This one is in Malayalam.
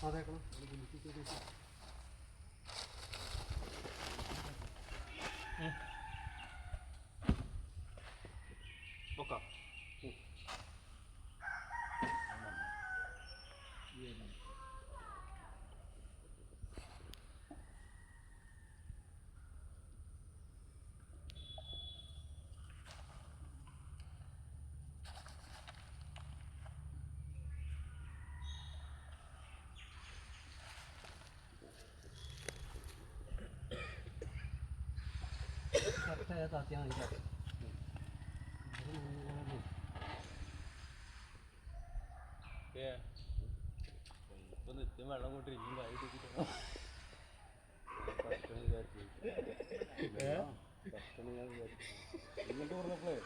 അതേക്കണം നോക്കാം. കറക്റ്റായ താത്തിയാൽ മതി. ഇപ്പം നിത്യം വെള്ളം കൊണ്ട് ഇനിയും കായി തെറ്റിട്ടോ ഇങ്ങോട്ട് പറഞ്ഞപ്പോഴേ